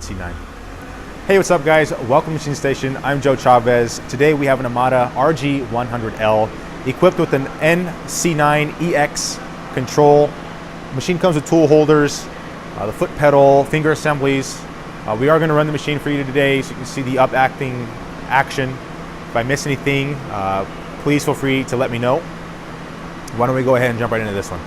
NC-9. Hey, what's up guys? Welcome to MachineStation. I'm Joe Chavez. Today we have an Amada RG-100L equipped with an NC-9EX Control. The machine comes with tool holders, the foot pedal, finger assemblies. We are going to run the machine for you today so you can see the Upacting action. If I miss anything, please feel free to let me know. Why don't we go ahead and jump right into this one.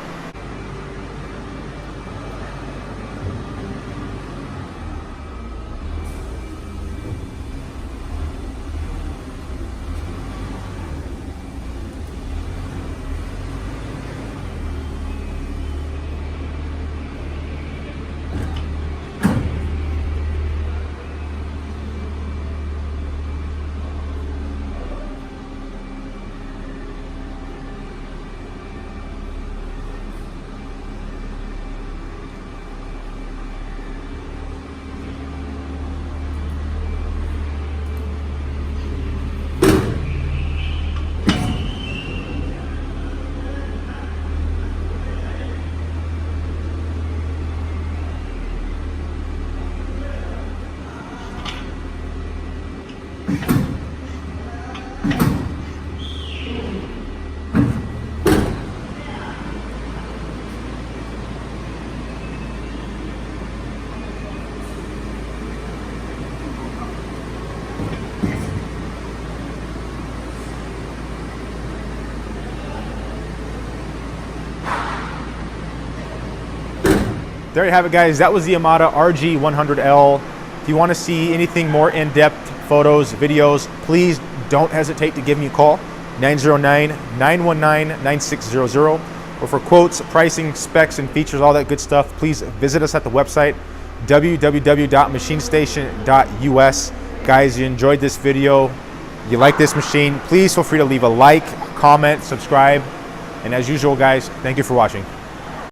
There you have it guys, that was the Amada RG-100L. If you want to see anything more in-depth photos, videos, please don't hesitate to give me a call, 909-919-9600. Or for quotes, pricing, specs, and features, all that good stuff, please visit us at the website, www.machinestation.us. Guys, you enjoyed this video, you like this machine, please feel free to leave a like, comment, subscribe, and as usual guys, thank you for watching.